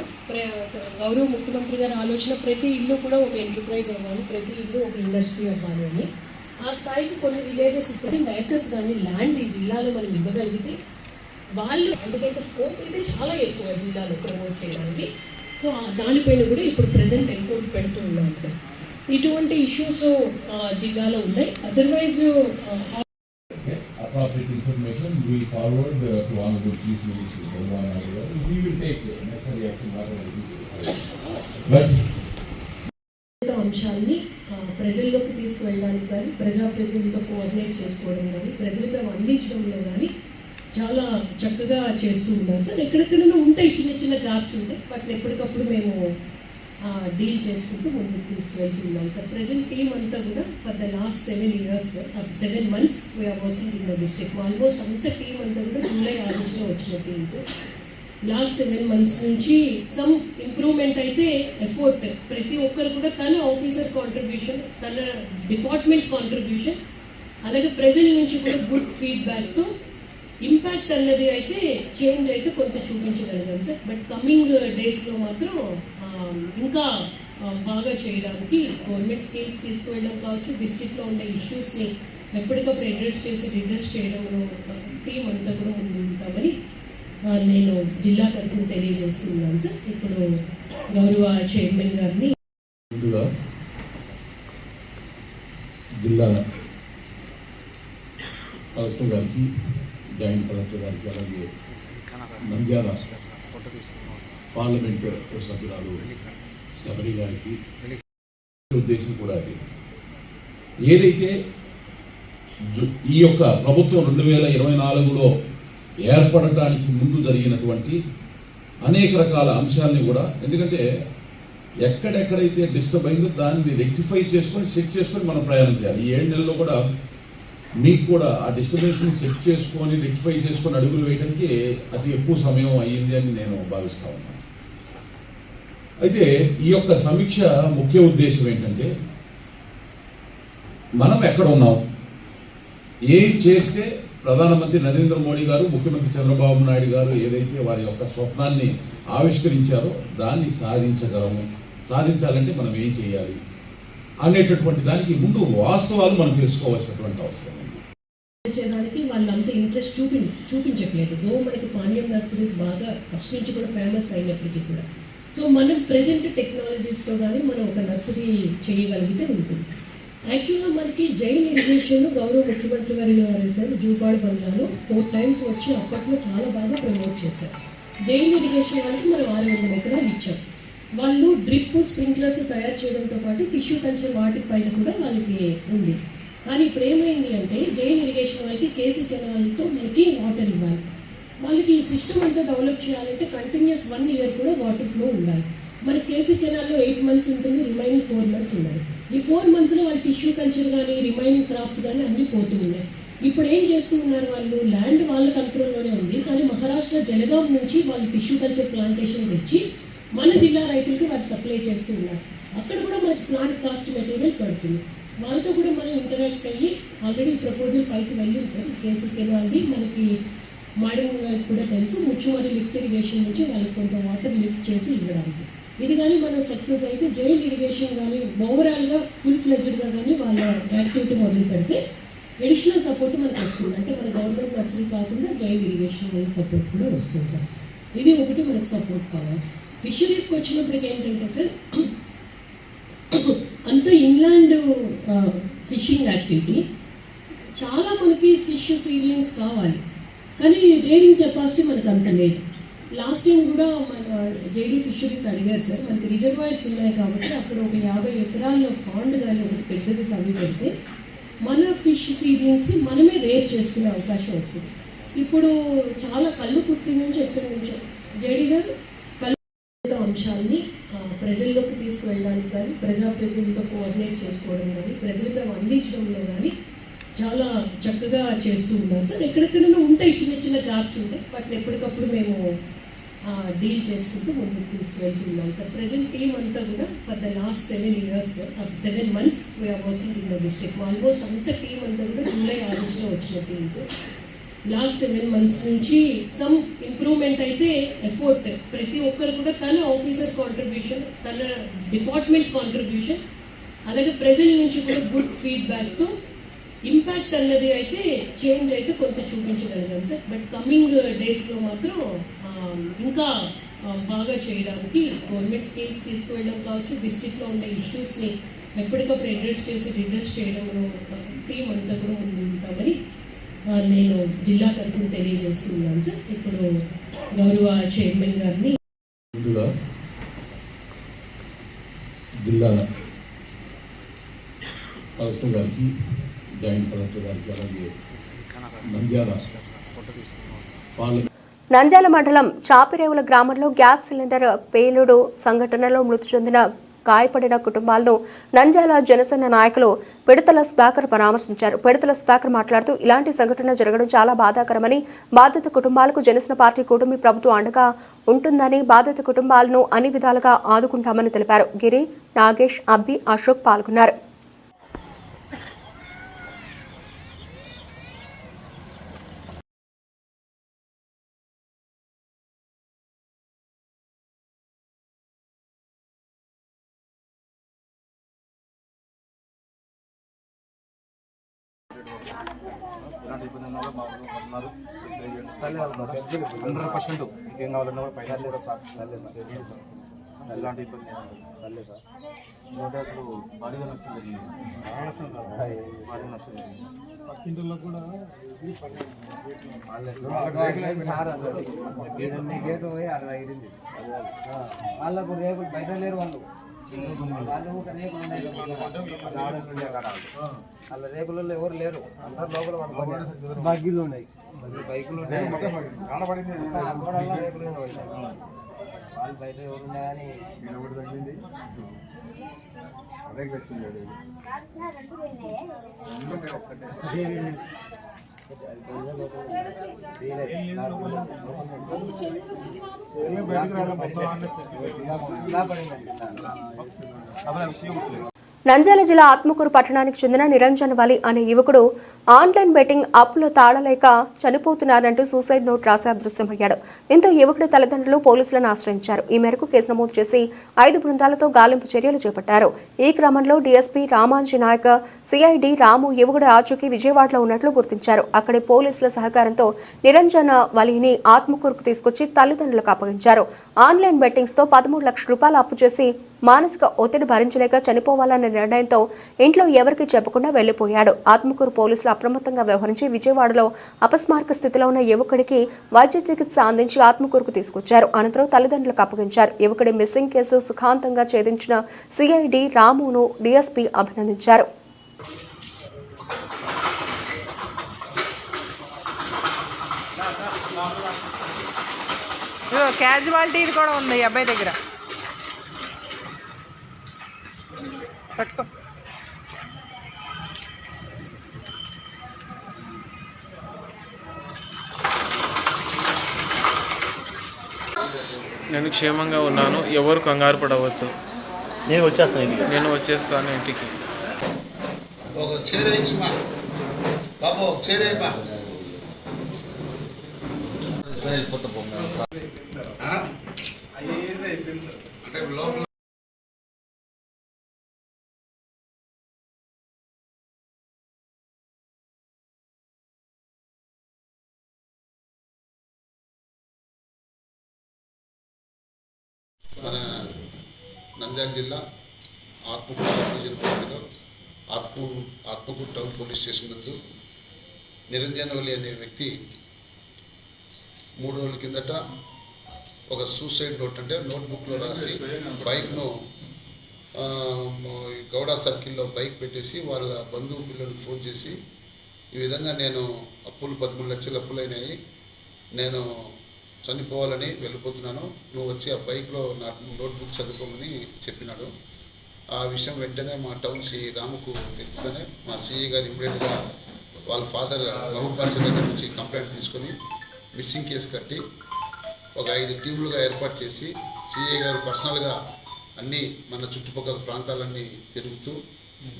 గౌరవ ముఖ్యమంత్రి గారి ఆలోచన ప్రతి ఇల్లు కూడా ఒక ఎంటర్ప్రైజ్ అవ్వాలి, ప్రతి ఇల్లు ఒక ఇండస్ట్రీ అవ్వాలి అని. ఆ స్థాయికి కొన్ని విలేజెస్ ఇప్పుడు మేకర్స్ కానీ ల్యాండ్ ఈ జిల్లాలో మనం ఇవ్వగలిగితే వాళ్ళు, ఎందుకంటే స్కోప్ అయితే చాలా ఎక్కువ జిల్లాలో ప్రమోట్ చేయడానికి. సో దానిపైన కూడా ఇప్పుడు ప్రజెంట్ ఎఫర్ట్ పెడుతూ ఉన్నాం సార్. ఇటువంటి ఇష్యూస్ జిల్లాలో ఉన్నాయి. Otherwise appropriate information we forward to Honorable Chief Minister Bhalwan Naidu. We will take necessary action whatever it is. But అంశాన్ని ప్రజల్లోకి తీసుకువెళ్ళడానికి కానీ, ప్రజాప్రతినిధులతో కోఆర్డినేట్ చేసుకోవడం కానీ, ప్రజలకు అందించడంలో కానీ చాలా చక్కగా చేస్తూ ఉన్నారు సార్. ఎక్కడెక్కడైనా ఉంటాయి చిన్న చిన్న గ్యాప్స్ ఉంటాయి, వాటిని ఎప్పటికప్పుడు మేము డీల్ చేసుకుంటూ ముందుకు తీసుకువెళ్తున్నాం సార్. ప్రజెంట్ టీమ్ అంతా కూడా for the last 7 months we are working in the district. Almost అంత టీం అంతా కూడా జూలై ఆగస్టులో వచ్చిన టీమ్ సార్. లాస్ట్ 7 months నుంచి సమ్ ఇంప్రూవ్మెంట్ అయితే ఎఫర్ట్ ప్రతి ఒక్కరు కూడా తన ఆఫీసర్ కాంట్రిబ్యూషన్, తన డిపార్ట్మెంట్ కాంట్రిబ్యూషన్, అలాగే ప్రజల నుంచి కూడా గుడ్ ఫీడ్బ్యాక్తో ఇంపాక్ట్ అన్నది అయితే చేంజ్ అయితే కొంత చూపించగలిగాం సార్. బట్ కమింగ్ డేస్లో మాత్రం ఇంకా బాగా చేయడానికి గవర్నమెంట్ స్కీమ్స్ తీసుకువెళ్ళడం కావచ్చు, డిస్ట్రిక్ట్లో ఉండే ఇష్యూస్ని ఎప్పటికప్పుడు అడ్రస్ చేసి రిడ్రెస్ చేయడంలో టీం అంతా కూడా ముందు ఉంటామని నేను జిల్లా తరఫున తెలియజేస్తున్నాను సార్. ఇప్పుడు గౌరవ చైర్మన్ గారిని ముందుగా జిల్లా కలెక్టర్ గారికి, జాయింట్ కలెక్టర్ గారికి, అలాగే నంద్యాల పార్లమెంట్ సభ్యురాలు శబరి గారికి ఉద్దేశం కూడా అది. ఏదైతే ఈ యొక్క ప్రభుత్వం 2024లో ఏర్పడటానికి ముందు జరిగినటువంటి అనేక రకాల అంశాలని కూడా, ఎందుకంటే ఎక్కడెక్కడైతే డిస్టర్బ్ అయిందో దాన్ని రెక్టిఫై చేసుకొని సెట్ చేసుకొని మనం ప్రయాణం చేయాలి. ఈ 7 నెలల్లో కూడా మీకు కూడా ఆ డిస్టర్బెన్స్ని సెట్ చేసుకొని రెక్టిఫై చేసుకొని అడుగులు వేయడానికి అతి ఎక్కువ సమయం అయ్యింది అని నేను భావిస్తా ఉన్నాను. అయితే ఈ యొక్క సమీక్ష ముఖ్య ఉద్దేశం ఏంటంటే, మనం ఎక్కడ ఉన్నాం, ఏం చేస్తే ప్రధానమంత్రి నరేంద్ర మోడీ గారు, ముఖ్యమంత్రి చంద్రబాబు నాయుడు గారు ఏదైతే వారి యొక్క స్వప్నాన్ని ఆవిష్కరించారో దాన్ని సాధించగలము, సాధించాలంటే మనం ఏం చేయాలి అనేటటువంటి దానికి ముందు వాస్తవాలు మనం తెలుసుకోవాల్సినటువంటి అవసరం ఉంది. చేసేదానికి వాళ్ళంతా ఇంట్రెస్ట్ చూపించట్లేదు. దో మనకి పాండ్యం నర్సరీస్ బాగా ఫస్ట్ నుంచి కూడా ఫేమస్ అయినప్పటికీ కూడా, సో మనం ప్రజెంట్ టెక్నాలజీస్తో కానీ మనం ఒక నర్సరీ చేయగలిగితే ఉంటుంది. యాక్చువల్గా మనకి జైన్ ఇరిగేషన్ గౌరవ ముఖ్యమంత్రి గారు వేశారు జూపాడు బంగ్లాలో 4 times వచ్చి అప్పట్లో చాలా బాగా ప్రమోట్ చేశారు. జైన్ ఇరిగేషన్ వాళ్ళకి మనం 600 ఎకరాలు ఇచ్చాం. వాళ్ళు డ్రిప్, స్ప్రింక్లర్స్ తయారు చేయడంతో పాటు టిష్యూ కల్చర్ వాటి పైన కూడా వాళ్ళకి ఉంది. కానీ ఇప్పుడు ఏమైంది అంటే, జైన్ ఇరిగేషన్ వాళ్ళకి కేసీ కెనాల్తో మనకి వాటర్ ఇవ్వాలి. వాళ్ళకి ఈ సిస్టమ్ అంతా డెవలప్ చేయాలంటే కంటిన్యూస్ 1 year కూడా వాటర్ ఫ్లో ఉండాలి. మన కేసీ కెనాల్లో 8 months ఉంటుంది, రిమైనింగ్ 4 months ఉండాలి. ఈ 4 monthsలో వాళ్ళు టిష్యూ కల్చర్ కానీ, రిమైనింగ్ క్రాప్స్ కానీ అన్నీ పోతూ ఉన్నాయి. ఇప్పుడు ఏం చేస్తున్నారు వాళ్ళు, ల్యాండ్ వాళ్ళ కంట్రోల్లోనే ఉంది, కానీ మహారాష్ట్ర జలగాం నుంచి వాళ్ళు టిష్యూ కల్చర్ ప్లాంటేషన్ తెచ్చి మన జిల్లా రైతులకి వాటి సప్లై చేస్తూ ఉన్నారు. అక్కడ కూడా మనకి ప్లాంట్ కాస్ట్ మెటీరియల్ పడుతుంది. వాళ్ళతో కూడా మనం ఇంటరాక్ట్ అయ్యి ఆల్రెడీ ప్రపోజల్ పైకి వెళ్ళింది సార్. కేసీ కెనాల్ది మనకి మేడం గారికి కూడా తెలుసు, ముచ్చువారి లిఫ్ట్ ఇరిగేషన్ నుంచి వాళ్ళకి కొంత వాటర్ లిఫ్ట్ చేసి ఇవ్వడానికి. ఇది కానీ మనం సక్సెస్ అయితే జైన్ ఇరిగేషన్ కానీ ఓవరాల్గా ఫుల్ ఫ్లెడ్జ్డ్గా కానీ వాళ్ళ యాక్టివిటీ మొదలు పెడితే ఎడిషనల్ సపోర్ట్ మనకు వస్తుంది. అంటే మన గవర్నమెంట్ నర్సరీ కాకుండా జైన్ ఇరిగేషన్ సపోర్ట్ కూడా వస్తుంది సార్. ఇది ఒకటి మనకు సపోర్ట్ కావాలి. ఫిషరీస్కి వచ్చినప్పటికి ఏంటంటే సార్, అంత ఇన్లాండ్ ఫిషింగ్ యాక్టివిటీ చాలా మనకి ఫిష్ సీడ్లింగ్స్ కావాలి, కానీ రేరింగ్ కెపాసిటీ మనకు అంత లేదు. లాస్ట్ టైం కూడా మన జేడీ ఫిషరీస్ అడిగారు సార్, మనకి రిజర్వాయర్స్ ఉన్నాయి కాబట్టి అక్కడ ఒక 50 ఎకరాల్లో పాండ్ కానీ ఒకటి పెద్దది తవ్వి పెడితే మన ఫిష్ సీడ్లింగ్స్ని మనమే రేర్ చేసుకునే అవకాశం వస్తుంది. ఇప్పుడు చాలా కళ్ళు కుర్తి నుంచి ఎక్కడి నుంచో జేడీ గారు అంశాన్ని ప్రజల్లోకి తీసుకువెళ్ళడానికి కానీ ప్రజాప్రతినిధులతో కోఆర్డినేట్ చేసుకోవడం కానీ ప్రజలకు అవి అందించడంలో కానీ చాలా చక్కగా చేస్తూ ఉన్నారు సార్. ఎక్కడెక్కడైనా ఉంటాయి చిన్న చిన్న గ్యాప్స్ ఉంటాయి, వాటిని ఎప్పటికప్పుడు మేము డీల్ చేసుకుంటూ ముందుకు తీసుకువెళ్తున్నాం సార్. ప్రజెంట్ టీమ్ అంతా కూడా for the last 7 months we are working in the district. Almost అంత టీం అంతా కూడా జూలై ఆగస్టులో వచ్చిన టీమ్ సార్. లాస్ట్ 7 months నుంచి సమ్ ఇంప్రూవ్మెంట్ అయితే ఎఫర్ట్ ప్రతి ఒక్కరు కూడా తన ఆఫీసర్ కాంట్రిబ్యూషన్, తన డిపార్ట్మెంట్ కాంట్రిబ్యూషన్, అలాగే ప్రజల నుంచి కూడా గుడ్ ఫీడ్బ్యాక్తో ఇంపాక్ట్ అన్నది అయితే చేంజ్ అయితే కొంత చూపించగలిగాం సార్. బట్ కమింగ్ డేస్లో మాత్రం ఇంకా బాగా చేయడానికి గవర్నమెంట్ స్కీమ్స్ తీసుకువెళ్ళడం కావచ్చు, డిస్ట్రిక్ట్లో ఉండే ఇష్యూస్ని ఎప్పటికప్పుడు అడ్రస్ చేసి రిడ్రెస్ చేయడంలో టీం అంతా కూడా ముందు ఉంటామని నేను జిల్లా తరఫున తెలియజేస్తున్నాను సార్. ఇప్పుడు గౌరవ చైర్మన్ గారిని ముందుగా జిల్లా కలెక్టర్ గారికి, జాయింట్ కలెక్టర్ గారికి, అలాగే నంద్యాల నంద్యాల మండలం చాపిరేవుల గ్రామంలో గ్యాస్ సిలిండర్ పేలుడు సంఘటనలో మృతి చెందిన గాయపడిన కుటుంబాలను నంద్యాల జనసేన నాయకులు పిడతల సుధాకర్ పరామర్శించారు. పిడతల సుధాకర్ మాట్లాడుతూ ఇలాంటి సంఘటన జరగడం చాలా బాధాకరమని, బాధిత కుటుంబాలకు జనసేన పార్టీ కూటమి ప్రభుత్వం అండగా ఉంటుందని, బాధిత కుటుంబాలను అన్ని విధాలుగా ఆదుకుంటామని తెలిపారు. గిరి, నాగేష్, అబ్బి, అశోక్ పాల్గొన్నారు. ఇలాంటి ఇబ్బంది ఉన్న వాళ్ళు మా ఊళ్ళో ఉన్నారు. 100% ఇంకేం కావాలన్నా కూడా పైన ఎలాంటి ఇబ్బంది సర్లే సార్. ఇంకోటి అసలు భారీగా నష్టం జరిగింది, భారీ నష్టం జరిగింది. పక్కింట్లో కూడా గేటు పోయి అలా అయింది. వాళ్ళకు రేపు బయట లేరు, వాళ్ళు వాళ్ళ రేకులలో ఎవరు లేరు, అందరు లోపల బగ్గీలు ఉన్నాయి, బైకులు ఉన్నాయి, రేకులు వాళ్ళు బయట ఎవరు ఉన్నాయి కానీ తగ్గింది. అదే నంద్యాల జిల్లా ఆత్మకూరు పట్టణానికి చెందిన నిరంజన్ వలి అనే యువకుడు ఆన్లైన్ బెట్టింగ్ అప్పులో తాళలేక చనిపోతున్నారంటూ సూసైడ్ నోట్ రాసి అదృశ్యమయ్యాడు. దీంతో యువకుడి తల్లిదండ్రులు పోలీసులను ఆశ్రయించారు. ఈ మేరకు కేసు నమోదు చేసి 5 బృందాలతో గాలింపు చర్యలు చేపట్టారు. ఈ క్రమంలో డీఎస్పీ రామాంజీ నాయక్, సిఐడి రాము యువకుడి ఆచూకీ విజయవాడలో ఉన్నట్లు గుర్తించారు. అక్కడి పోలీసుల సహకారంతో నిరంజన్ వలిని ఆత్మకూరుకు తీసుకొచ్చి తల్లిదండ్రులకు అప్పగించారు. ఆన్లైన్ బెట్టింగ్స్ తో 13 లక్షల రూపాయలు అప్పు చేసి మానసిక ఒత్తిడి భరించలేక చనిపోవాలన్న నిర్ణయంతో ఇంట్లో ఎవరికీ చెప్పకుండా వెళ్లిపోయాడు. ఆత్మకూరు పోలీసులు అప్రమత్తంగా వ్యవహరించి విజయవాడలో అపస్మారక స్థితిలో ఉన్న యువకుడికి వైద్య చికిత్స అందించి ఆత్మకూరుకు తీసుకొచ్చారు. అనంతరం తల్లిదండ్రులకు అప్పగించారు. యువకుడి మిస్సింగ్ కేసు సుఖాంతంగా ఛేదించిన సిఐడి రామును డీఎస్పీ అభినందించారు. క్యాజువాలిటీ కూడా ఉంది ఈ అబ్బాయి దగ్గర. పట్టుకో. నేను క్షేమంగా ఉన్నాను, ఎవరు కంగారు పడవద్దు. నేను వచ్చేస్తాను ఇంటికి. మన నంద్యాల జిల్లా ఆత్మకూరు సబ్ డివిజన్ పరిధిలో ఆత్మకూరు టౌన్ పోలీస్ స్టేషన్ నందు నిరంజన్ వలి అనే వ్యక్తి 3 రోజుల కిందట ఒక సూసైడ్ నోట్ అంటే నోట్బుక్లో రాసి బైక్ను గౌడా సర్కిల్లో బైక్ పెట్టేసి వాళ్ళ బంధువు పిల్లలకు ఫోన్ చేసి ఈ విధంగా నేను అప్పులు 13 లక్షల అప్పులైనాయి, నేను చనిపోవాలని వెళ్ళిపోతున్నాను, నువ్వు వచ్చి ఆ బైక్లో నా నోట్బుక్ చదువుకోమని చెప్పినాడు. ఆ విషయం వెంటనే మా టౌన్ సిఐ రాముకు తెలిస్తేనే మా సిఐ గారు ఇమ్మీడియట్గా వాళ్ళ ఫాదర్ మహబూబ్ బాషా దగ్గర నుంచి కంప్లైంట్ తీసుకొని మిస్సింగ్ కేసు కట్టి ఒక 5 టీములుగా ఏర్పాటు చేసి సిఐ గారు పర్సనల్గా అన్నీ మన చుట్టుపక్కల ప్రాంతాలన్నీ తిరుగుతూ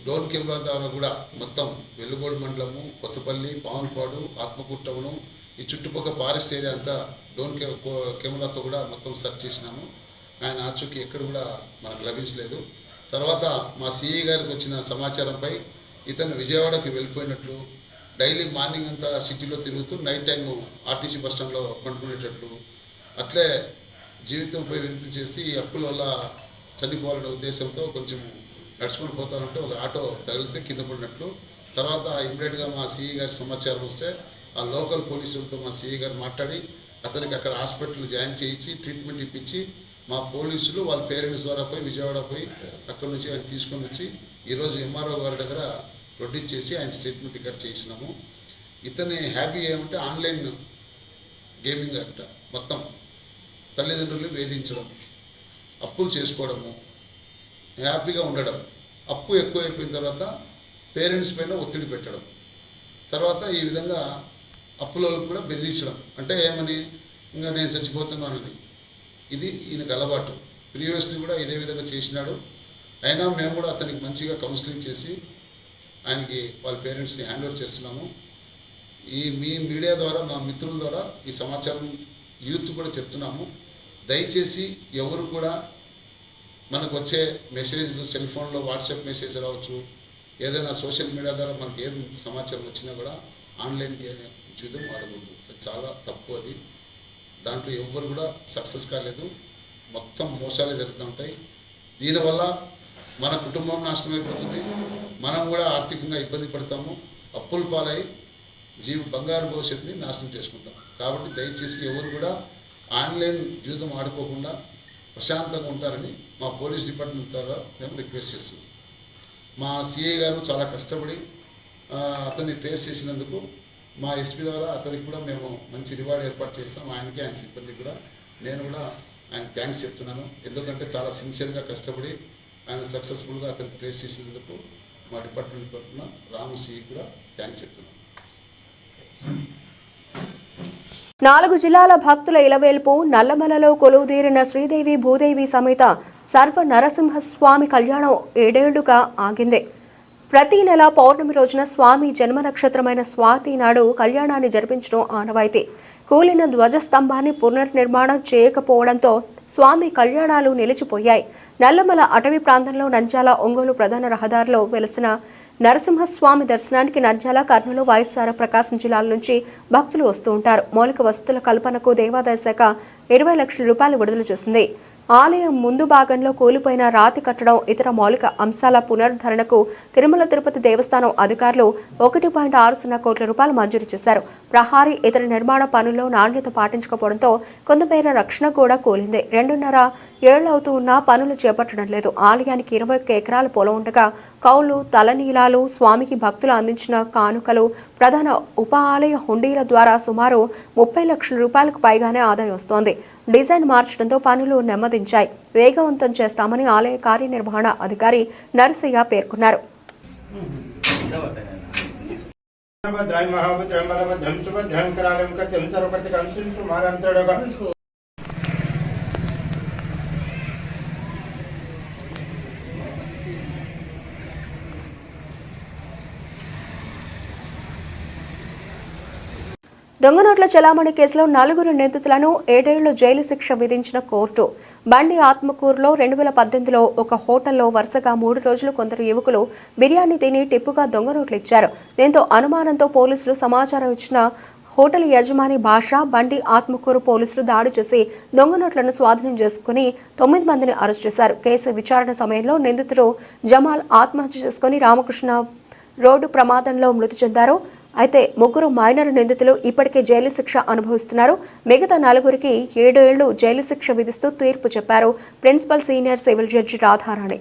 డ్రోన్ కెమెరా ద్వారా కూడా మొత్తం వెల్లుగోడు మండలము, కొత్తపల్లి, పాములపాడు, ఆత్మకూరు ఈ చుట్టుపక్కల ఫారెస్ట్ ఏరియా అంతా డ్రోన్ కెమెరాతో కూడా మొత్తం సెర్చ్ చేసినాము. ఆయన ఆచూకీ ఎక్కడ కూడా మనకు లభించలేదు. తర్వాత మా సిఐ గారికి వచ్చిన సమాచారంపై ఇతను విజయవాడకి వెళ్ళిపోయినట్లు, డైలీ మార్నింగ్ అంతా సిటీలో తిరుగుతూ నైట్ టైం ఆర్టీసీ బస్ స్టాండ్లో పండుకునేటట్లు, అట్లే జీవితంపై విరుద్ధి చేసి ఈ అప్పుల వల్ల చనిపోవాలనే ఉద్దేశంతో కొంచెం నడుచుకొని పోతా ఉంటే ఒక ఆటో తగిలితే కింద పడినట్లు. తర్వాత ఇమ్మీడియట్గా మా సిఐ గారికి సమాచారం వస్తే ఆ లోకల్ పోలీసులతో మా సిఐ గారు మాట్లాడి అతనికి అక్కడ హాస్పిటల్ జాయిన్ చేయించి ట్రీట్మెంట్ ఇప్పించి మా పోలీసులు వాళ్ళ పేరెంట్స్ ద్వారా పోయి విజయవాడ పోయి అక్కడ నుంచి ఆయన తీసుకొని వచ్చి ఈరోజు ఎంఆర్ఓ గారి దగ్గర ప్రొడ్యూస్ చేసి ఆయన స్టేట్మెంట్ రికార్డ్ చేసినాము. ఇతని హ్యాపీ ఏమంటే ఆన్లైన్ గేమింగ్ అంట, మొత్తం తల్లిదండ్రులు వేధించడం, అప్పులు చేసుకోవడము, హ్యాపీగా ఉండడం, అప్పు ఎక్కువ అయిపోయిన తర్వాత పేరెంట్స్ పైన ఒత్తిడి పెట్టడం, తర్వాత ఈ విధంగా అప్పులకు కూడా బెదిరించడం, అంటే ఏమని ఇంకా నేను చచ్చిపోతున్నానని. ఇది ఈయనకు అలవాటు. ప్రీవియస్లీ కూడా ఇదే విధంగా చేసినాడు. అయినా మేము కూడా అతనికి మంచిగా కౌన్సిలింగ్ చేసి ఆయనకి వాళ్ళ పేరెంట్స్ని హ్యాండ్ ఓవర్ చేస్తున్నాము. మీ మీడియా ద్వారా, మా మిత్రుల ద్వారా ఈ సమాచారం యూత్ కూడా చెప్తున్నాము. దయచేసి ఎవరు కూడా మనకు వచ్చే మెసేజ్లు, సెల్ ఫోన్లో వాట్సాప్ మెసేజ్ రావచ్చు, ఏదైనా సోషల్ మీడియా ద్వారా మనకి ఏం సమాచారం వచ్చినా కూడా ఆన్లైన్ చూద్దాం వాడకూడదు. అది చాలా తప్పు. అది దాంట్లో ఎవ్వరు కూడా సక్సెస్ కాలేదు, మొత్తం మోసాలే జరుగుతూ ఉంటాయి. దీనివల్ల మన కుటుంబం నాశనం అయిపోతుంది, మనం కూడా ఆర్థికంగా ఇబ్బంది పడతాము, అప్పుల పాలై బంగారు భవిష్యత్తుని నాశనం చేసుకుంటాం. కాబట్టి దయచేసి ఎవరు కూడా ఆన్లైన్ జీవితం ఆడుకోకుండా ప్రశాంతంగా ఉంటారని మా పోలీస్ డిపార్ట్మెంట్ ద్వారా మేము రిక్వెస్ట్ చేస్తున్నాం. మా సిఐ గారు చాలా కష్టపడి అతన్ని ట్రేస్ చేసినందుకు మా ఎస్పీ ద్వారా అతనికి కూడా మేము మంచి రివార్డ్ ఏర్పాటు చేస్తాం. ఆయనకి, ఆయన సిబ్బందికి కూడా నేను కూడా ఆయన థ్యాంక్స్ చెప్తున్నాను. ఎందుకంటే చాలా సిన్సియర్గా కష్టపడి ఆయన సక్సెస్ఫుల్గా అతనికి ట్రేస్ చేసినందుకు మా డిపార్ట్మెంట్ తరఫున రాము సిఐ కూడా థ్యాంక్స్ చెప్తున్నాను. 4 జిల్లాల భక్తుల ఇలవేల్పు నల్లమలలో కొలువుదీరిన శ్రీదేవి భూదేవి సమేత సర్వ నరసింహస్వామి కళ్యాణం 7 ఏళ్లుగా ఆగింది. ప్రతి నెల పౌర్ణమి రోజున స్వామి జన్మ నక్షత్రమైన స్వాతి నాడు కళ్యాణాన్ని జరిపించడం ఆనవాయితీ. కూలిన ధ్వజస్తంభాన్ని పునర్నిర్మాణం చేయకపోవడంతో స్వామి కళ్యాణాలు నిలిచిపోయాయి. నల్లమల అటవీ ప్రాంతంలో నంద్యాల ఒంగోలు ప్రధాన రహదారిలో వెలసిన నరసింహస్వామి దర్శనానికి నంద్యాల, కర్నూలు, వైఎస్ఆర్, ప్రకాశం జిల్లాల నుంచి భక్తులు వస్తూ ఉంటారు. మౌలిక వసతుల కల్పనకు దేవాదాయ శాఖ 20 లక్షల రూపాయలు విడుదల చేసింది. ఆలయం ముందు భాగంలో కూలిపోయిన రాతి కట్టడం, ఇతర మౌలిక అంశాల పునరుద్ధరణకు తిరుమల తిరుపతి దేవస్థానం అధికారులు 1.60 కోట్ల రూపాయలు మంజూరు చేశారు. ప్రహారీ ఇతర నిర్మాణ పనుల్లో నాణ్యత పాటించకపోవడంతో కొంతమేర రక్షణ కూడా కూలింది. 2.5 ఏళ్లు అవుతూ ఉన్నా పనులు చేపట్టడం లేదు. ఆలయానికి 21 ఎకరాల పొలం ఉండగా కౌలు, తలనీలాలు, స్వామికి భక్తులు అందించిన కానుకలు, ప్రధాన ఉప ఆలయ హుండీల ద్వారా సుమారు 30 లక్షల రూపాయలకు పైగానే ఆదాయం వస్తోంది. డిజైన్ మార్చడంతో పనులు నెమ్మదించాయి. వేగవంతం చేస్తామని ఆలయ కార్యనిర్వహణ అధికారి నరసయ్య పేర్కొన్నారు. దొంగ నోట్ల చలామణి కేసులో 4 నిందితులను 7 ఏళ్లు జైలు శిక్ష విధించిన కోర్టు. బండి ఆత్మకూరులో 2018లో ఒక హోటల్లో వరుసగా 3 రోజులు కొందరు యువకులు బిర్యానీ తిని టిప్పుగా దొంగ నోట్లు ఇచ్చారు. దీంతో అనుమానంతో పోలీసులు సమాచారం ఇచ్చిన హోటల్ యజమాని భాష, బండి ఆత్మకూరు పోలీసులు దాడి చేసి దొంగ నోట్లను స్వాధీనం చేసుకుని 9 మందిని అరెస్ట్ చేశారు. కేసు విచారణ సమయంలో నిందితుడు జమాల్ ఆత్మహత్య చేసుకుని రామకృష్ణ రోడ్డు ప్రమాదంలో మృతి చెందారు. అయితే 3 మైనర్ నిందితులు ఇప్పటికే జైలు శిక్ష అనుభవిస్తున్నారు. మిగతా 4కి 7 ఏళ్లు జైలు శిక్ష విధిస్తూ తీర్పు చెప్పారు principal senior civil judge Radharani.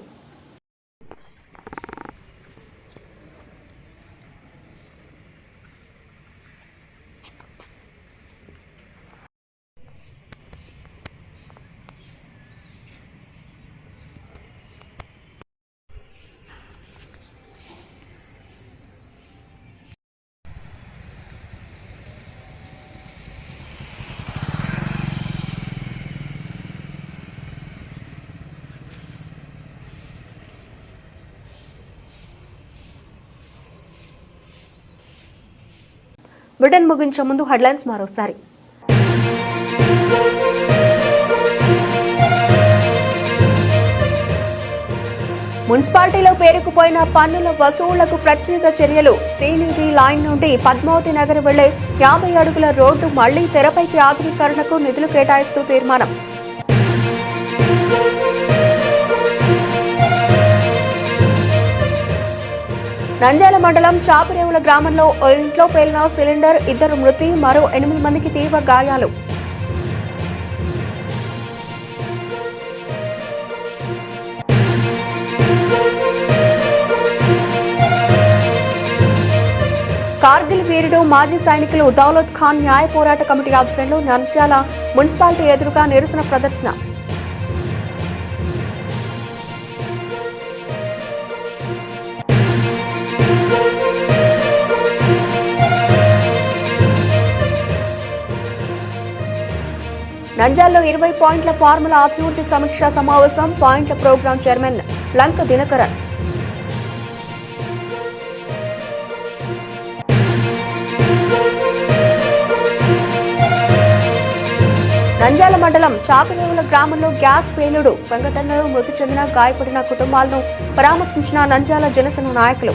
Bulletin ముగించే ముందు హెడ్లైన్స్ మరోసారి. మున్సిపాలిటీలో పేరుకుపోయిన పన్నుల వసూళ్లకు ప్రత్యేక చర్యలు. శ్రీనిధి లైన్ నుండి పద్మావతి నగర్ వెళ్లే 50 అడుగుల రోడ్డు మళ్లీ తెరపైకి ఆధునీకరణకు నిధులు కేటాయిస్తూ తీర్మానం. నంద్యాల మండలం చాపిరేవుల గ్రామంలో ఓ ఇంట్లో పేలిన సిలిండర్, 2 మృతి, మరో 8 మందికి తీవ్ర గాయాలు. కార్గిల్ వీరుడు మాజీ సైనికులు దౌలత్ ఖాన్ న్యాయ పోరాట కమిటీ ఆధ్వర్యంలో నంద్యాల మున్సిపాలిటీ ఎదురుగా నిరసన ప్రదర్శన. నంద్యాలలో 20 పాయింట్ల ఫార్ములా అభివృద్ధి సమీక్షా సమావేశం. పాయింట్ల ప్రోగ్రాం చైర్మన్ లంక దినకరన్. నంద్యాల మండలం చాపిరేవుల గ్రామంలో గ్యాస్ పేలుడు సంఘటనలో మృతి చెందిన గాయపడిన కుటుంబాలను పరామర్శించిన నంద్యాల జనసేన నాయకులు.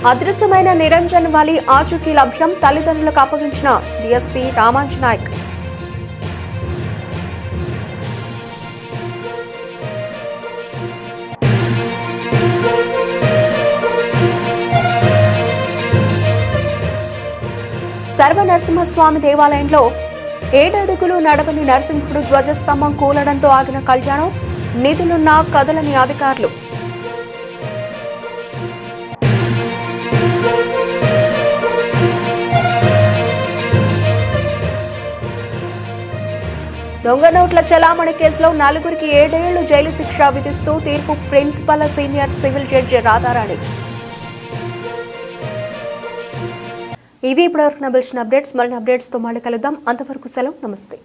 అదృశ్యమైన నిరంజన్ వాలి ఆచూకీ లభ్యం. తల్లిదండ్రులకు అప్పగించిన డీఎస్పీ రామాంజ నాయక్. సర్వనరసింహస్వామి దేవాలయంలో 7 అడుగులు నడవని నరసింహుడు ధ్వజస్తంభం కూలడంతో ఆగిన కళ్యాణం. నిధులున్న కదలని అధికారులు. దొంగ నోట్ల చలామణి కేసులో 4గురికి 7 ఏళ్లు జైలు శిక్ష విధిస్తూ తీర్పు principal senior civil judge Radharani. ఇవి ఇప్పటివరకు నబిల్చిన అప్డేట్స్. మరిన్ని అప్డేట్స్తో మళ్ళీ కలుద్దాం. అంతవరకు సెలవు. నమస్తే.